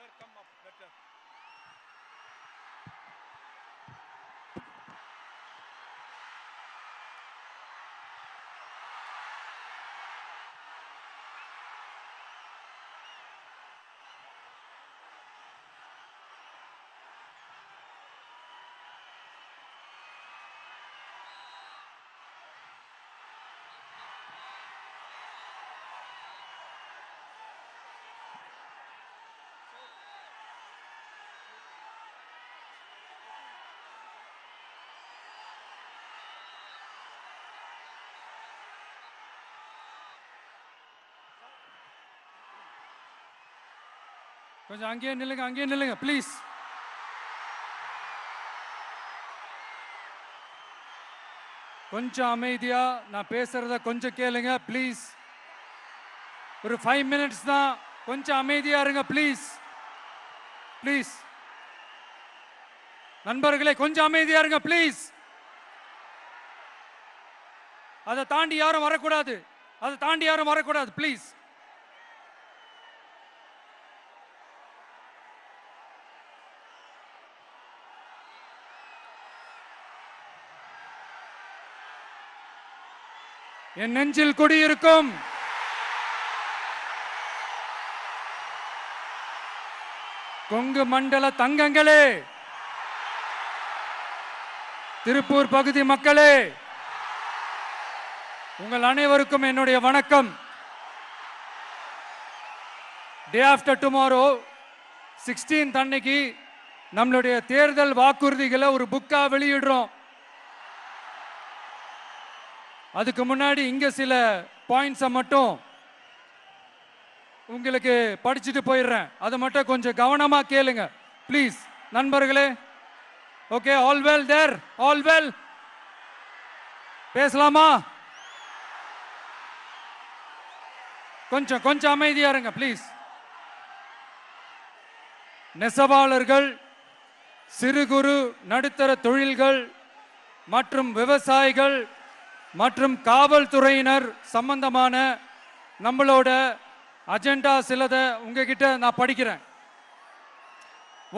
Sir, come up better. கொஞ்சம் அங்கேயே நில்லுங்க ப்ளீஸ். கொஞ்சம் அமைதியா நான் பேசுறத கொஞ்சம் கேளுங்க ப்ளீஸ். ஒரு 5 minutes தான், கொஞ்சம் அமைதியா இருங்க ப்ளீஸ். ப்ளீஸ் நண்பர்களே, கொஞ்சம் அமைதியா இருங்க ப்ளீஸ். அதை தாண்டி யாரும் வரக்கூடாது ப்ளீஸ். என் நெஞ்சில் குடியிருக்கும் கொங்கு மண்டல தங்கங்களே, திருப்பூர் பகுதி மக்களே, உங்கள் அனைவருக்கும் என்னுடைய வணக்கம். டே ஆஃப்டர் டுமாரோ 16th அன்னைக்கு நம்மளுடைய தேர்தல் வாக்குறுதிகளை ஒரு புக்கா வெளியிடுறோம். அதுக்கு முன்னாடி இங்க சில பாயிண்ட்ஸை மட்டும் உங்களுக்கு படிச்சுட்டு போயிடுறேன். அதை மட்டும் கொஞ்சம் கவனமா கேளுங்க ப்ளீஸ் நண்பர்களே. ஓகே, ஆல் வெல் தேர், ஆல் வெல். பேசலாமா? கொஞ்சம் அமைதியா இருங்க ப்ளீஸ். நெசவாளர்கள், சிறு குறு நடுத்தர தொழில்கள் மற்றும் விவசாயிகள் மற்றும் காவல்துறையினர் சம்பந்தமான நம்மளோட அஜெண்டா சிலதை உங்ககிட்ட நான் படிக்கிறேன்.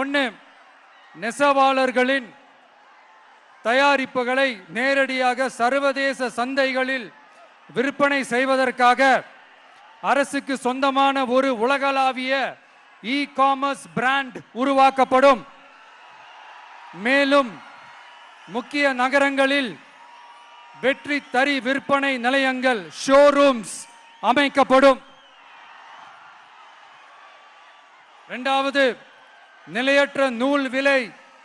1, நெசவாளர்களின் தயாரிப்புகளை நேரடியாக சர்வதேச சந்தைகளில் விற்பனை செய்வதற்காக அரசுக்கு சொந்தமான ஒரு உலகளாவிய இ-காமர்ஸ் பிராண்ட் உருவாக்கப்படும். மேலும் முக்கிய நகரங்களில் வெற்றி தறி விற்பனை நிலையங்கள், ஷோரூம்ஸ் அமைக்கப்படும். 2வது, நிலையற்ற நூல் விலை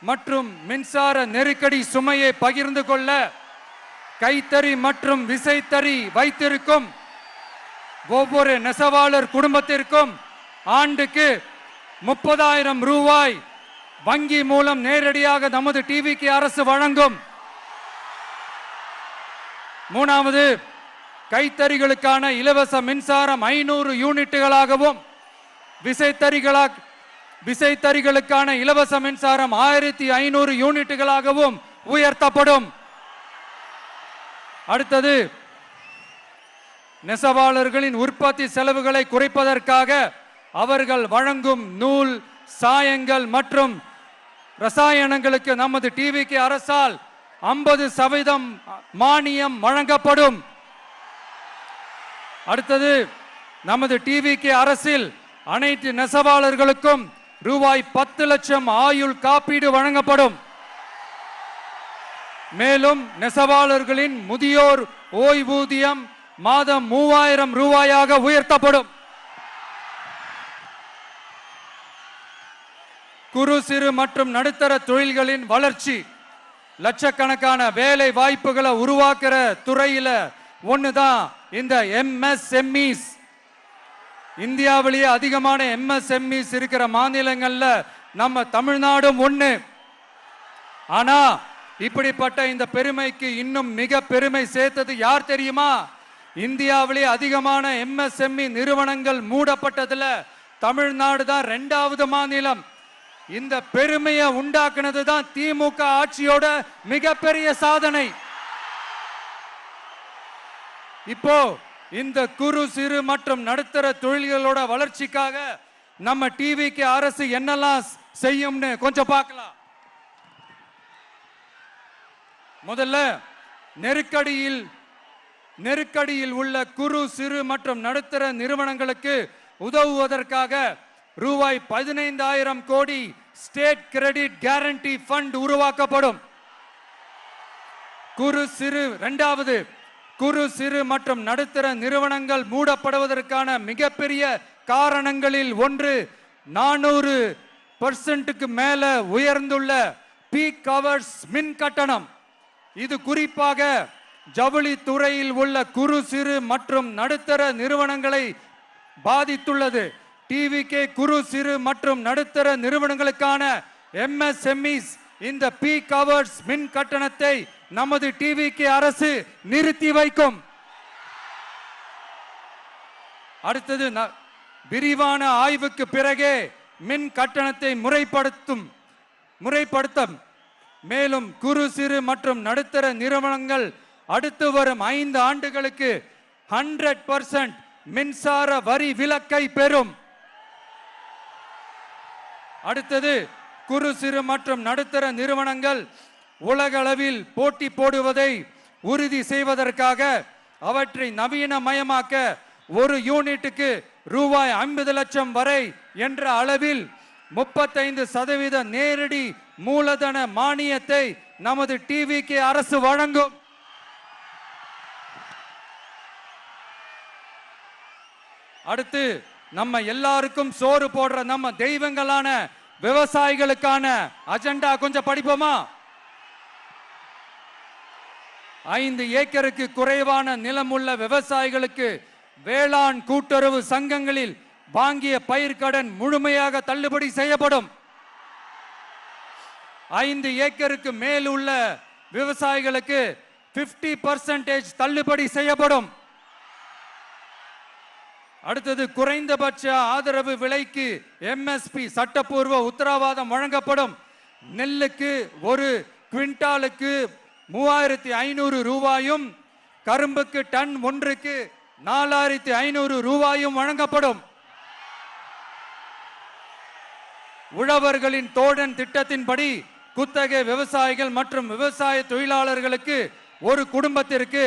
மற்றும் மின்சார நெருக்கடி சுமையை பகிர்ந்து கொள்ள கைத்தறி மற்றும் விசைத்தறி வைத்திருக்கும் ஒவ்வொரு நெசவாளர் குடும்பத்திற்கும் ஆண்டுக்கு 30,000 ரூபாய் வங்கி மூலம் நேரடியாக நமது டிவிக்கு அரசு வழங்கும். 3வது, கைத்தறிகளுக்கான இலவச மின்சாரம் 500 யூனிட்டுகளாகவும் விசைத்தறிகளுக்கான இலவச மின்சாரம் 1500 யூனிட்டுகளாகவும் உயர்த்தப்படும். அடுத்தது, நெசவாளர்களின் உற்பத்தி செலவுகளை குறைப்பதற்காக அவர்கள் வழங்கும் நூல், சாயங்கள் மற்றும் ரசாயனங்களுக்கு நமது டிவிக்கு அரசால் 50% மானியம் வழங்கப்படும். அடுத்தது, நமது டிவிக்கு அரசில் அனைத்து நெசவாளர்களுக்கும் ரூபாய் 10 லட்சம் ஆயுள் காப்பீடு வழங்கப்படும். மேலும் நெசவாளர்களின் முதியோர் ஓய்வூதியம் மாதம் 3000 ரூபாயாக உயர்த்தப்படும். குறு சிறு மற்றும் நடுத்தர தொழில்களின் வளர்ச்சி, லட்சக்கணக்கான வேலை வாய்ப்புகளை உருவாக்குற துறையில ஒண்ணுதான் இந்த MSMEs. இந்தியாவிலேயே அதிகமான MSMEs இருக்கிற மாநிலங்கள்ல நம்ம தமிழ்நாடும் ஒண்ணு. ஆனா இப்படிப்பட்ட இந்த பெருமைக்கு இன்னும் மிக பெருமை சேர்த்தது யார் தெரியுமா? இந்தியாவிலேயே அதிகமான MSME நிறுவனங்கள் மூடப்பட்டதுல தமிழ்நாடு தான் 2வது மாநிலம். இந்த பெருமையை உண்டாக்குனது தான் திமுக ஆட்சியோட மிகப்பெரிய சாதனை. இப்போ இந்த குறு சிறு மற்றும் நடுத்தர தொழில்களோட வளர்ச்சிக்காக நம்ம டிவிக்கு அரசு என்னெல்லாம் செய்யும்னு கொஞ்சம் பார்க்கலாம். முதல்ல நெருக்கடியில் உள்ள குறு சிறு மற்றும் நடுத்தர நிறுவனங்களுக்கு உதவுவதற்காக ரூபாய் 15,000 கோடி ஸ்டேட் கிரெடிட் கேரண்டி ஃபண்ட் உருவாக்கப்படும். இரண்டாவது, குறு சிறு மற்றும் நடுத்தர நிறுவனங்கள் மூடப்படுவதற்கான மிகப்பெரிய காரணங்களில் ஒன்று 400% மேல உயர்ந்துள்ள பீக் ஹவர்ஸ் மின் கட்டணம். இது குறிப்பாக ஜவுளி துறையில் உள்ள குறு சிறு மற்றும் நடுத்தர நிறுவனங்களை பாதித்துள்ளது. டிவிகே குறு சிறு மற்றும் நடுத்தர நிறுவனங்களுக்கான MSMEs இந்த பீக் ஹவர்ஸ் மின் கட்டணத்தை நமது டிவிகே அரசு நிறுத்தி வைக்கும். அடுத்தது, விரிவான ஆய்வுக்கு பிறகே மின் கட்டணத்தை முறைப்படுத்தும். மேலும் குறு சிறு மற்றும் நடுத்தர நிறுவனங்கள் அடுத்து வரும் 5 ஆண்டுகளுக்கு 100% மின்சார வரி விலக்கை பெறும். அடுத்தது, குறு சிறு மற்றும் நடுத்தர நிறுவனங்கள் உலகளவில் போட்டி போடுவதை உறுதி செய்வதற்காக அவற்றை நவீனமயமாக்க ஒரு யூனிட்டுக்கு ரூபாய் 50 லட்சம் வரை என்ற அளவில் 35% நேரடி மூலதன மானியத்தை நமது டிவிகே அரசு வழங்கும். அடுத்து, நம்ம எல்லாருக்கும் சோறு போடுற நம்ம தெய்வங்களான விவசாயிகளுக்கான அஜெண்டா கொஞ்சம் படிப்போமா? 5 ஏக்கருக்கு குறைவான நிலம் உள்ள விவசாயிகளுக்கு வேளாண் கூட்டுறவு சங்கங்களில் வாங்கிய பயிர்க்கடன் முழுமையாக தள்ளுபடி செய்யப்படும். 5 ஏக்கருக்கு மேல் உள்ள விவசாயிகளுக்கு 50% தள்ளுபடி செய்யப்படும். அடுத்தது, குறைந்தபட்ச ஆதரவு விலைக்கு MSP சட்டப்பூர்வ உத்தரவாதம் வழங்கப்படும். நெல்லுக்கு ஒரு குவிண்டாலுக்கு 3,500 ரூபாயும் கரும்புக்கு டன் ஒன்றுக்கு 4,500 ரூபாயும் வழங்கப்படும். உழவர்களின் தோழன் திட்டத்தின்படி குத்தகை விவசாயிகள் மற்றும் விவசாய தொழிலாளர்களுக்கு ஒரு குடும்பத்திற்கு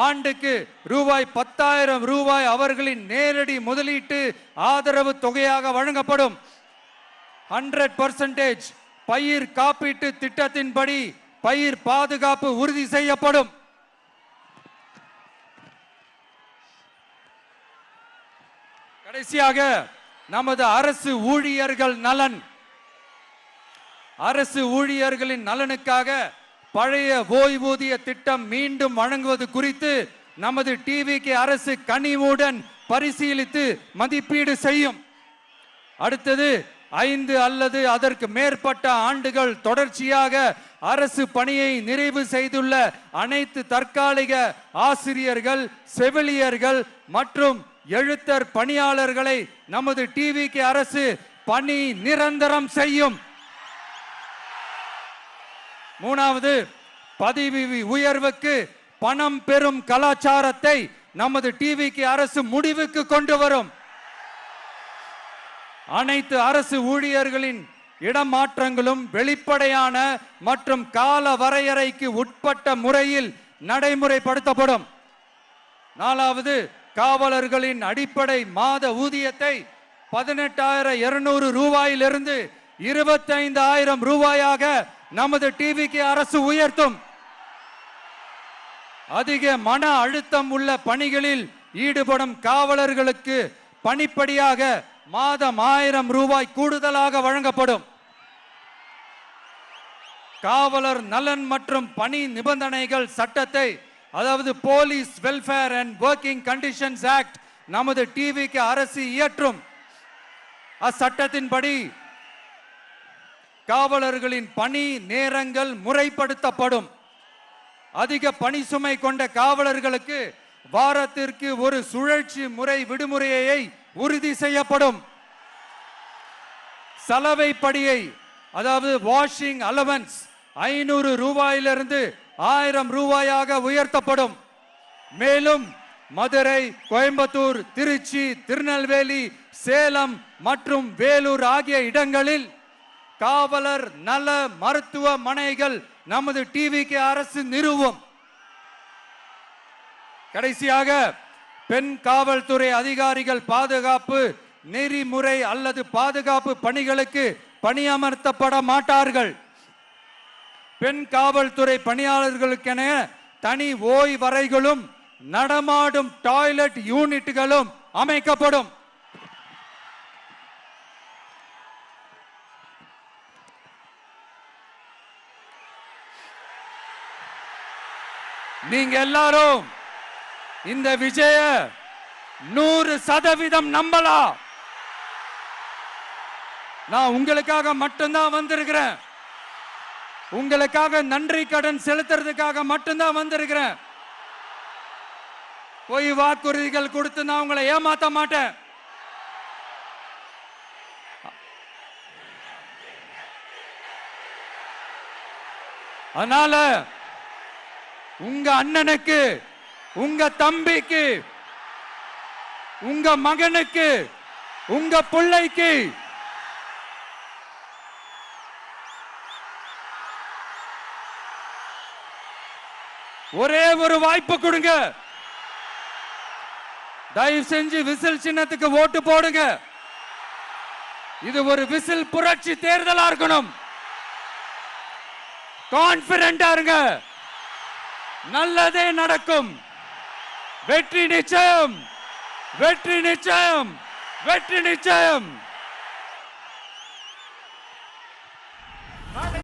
ஆண்டுக்கு ரூபாய் 10,000 ரூபாய் அவர்களின் நேரடி முதலீட்டு ஆதரவு தொகையாக வழங்கப்படும். 100% பயிர் காப்பீட்டு திட்டத்தின்படி பயிர் பாதுகாப்பு உறுதி செய்யப்படும். கடைசியாக, நமது அரசு ஊழியர்களின் நலனுக்காக பழைய ஓய்வூதிய திட்டம் மீண்டும் வழங்குவது குறித்து நமது டிவிகே அரசு கனிவுடன் பரிசீலித்து மதிப்பீடு செய்யும். அடுத்தது, 5 அல்லது அதற்கு மேற்பட்ட ஆண்டுகள் தொடர்ச்சியாக அரசு பணியை நிறைவு செய்துள்ள அனைத்து தற்காலிக ஆசிரியர்கள், செவிலியர்கள் மற்றும் எழுத்தர் பணியாளர்களை நமது டிவிகே அரசு பணி நிரந்தரம் செய்யும். 3வது, பதவி உயர்வுக்கு பணம் பெறும் கலாச்சாரத்தை நமது டிவிகே அரசு முடிவுக்கு கொண்டு வரும். அனைத்து அரசு ஊழியர்களின் இடமாற்றங்களும் வெளிப்படையான மற்றும் கால வரையறைக்கு உட்பட்ட முறையில் நடைமுறைப்படுத்தப்படும். 4வது, காவலர்களின் அடிப்படை மாத ஊதியத்தை 18,200 ரூபாயிலிருந்து 25,000 ரூபாயாக நமது டிவிகே அரசு உயர்த்தும். அதிக மன அழுத்தம் உள்ள பணிகளில் ஈடுபடும் காவலர்களுக்கு பணிப்படியாக மாதம் 1000 ரூபாய் கூடுதலாக வழங்கப்படும். காவலர் நலன் மற்றும் பணி நிபந்தனைகள் சட்டத்தை, அதாவது police welfare and working conditions act நமது டிவிக்கு அரசு இயற்றும். அச்சட்டத்தின்படி காவலர்களின் பணி நேரங்கள் முறைப்படுத்தப்படும். அதிக பணி சுமை கொண்ட காவலர்களுக்கு வாரத்திற்கு ஒரு சுழற்சி முறை விடுமுறையை உறுதி செய்யப்படும். சலவை படியை அதாவது வாஷிங் அலவன்ஸ் 500 ரூபாயிலிருந்து 1000 ரூபாயாக உயர்த்தப்படும். மேலும் மதுரை, கோயம்புத்தூர், திருச்சி, திருநெல்வேலி, சேலம் மற்றும் வேலூர் ஆகிய இடங்களில் காவலர் நல மருத்துவமனைகள் நமது டிவிக்கு அரசு நிறுவும். கடைசியாக பெண் காவல்துறை அதிகாரிகள் பாதுகாப்பு நெறிமுறை அல்லது பாதுகாப்பு பணிகளுக்கு பணியமர்த்தப்பட மாட்டார்கள். பெண் காவல்துறை பணியாளர்களுக்கென தனி ஓய்வறைகளும் நடமாடும் டாய்லெட் யூனிட்டுகளும் அமைக்கப்படும். நீங்க எல்லாரும் இந்த விஜய 100% நம்பலாம். நான் உங்களுக்காக மட்டும்தான் வந்திருக்கிறேன். உங்களுக்காக நன்றி கடன் செலுத்துறதுக்காக மட்டும்தான் வந்திருக்கிறேன். பொய் வாக்குறுதிகள் கொடுத்து நான் உங்களை ஏமாத்த மாட்டேன். அதனால உங்க அண்ணனுக்கு, உங்க தம்பிக்கு, உங்க மகனுக்கு, உங்க பிள்ளைக்கு ஒரே ஒரு வாய்ப்பு கொடுங்க. தயவு செஞ்சு விசில் சின்னத்துக்கு ஓட்டு போடுங்க. இது ஒரு விசில் புரட்சி தேர்தலா இருக்கணும். கான்பிடென்டா இருங்க. நல்லதே நடக்கும். வெற்றி நிச்சயம், வெற்றி நிச்சயம், வெற்றி நிச்சயம்.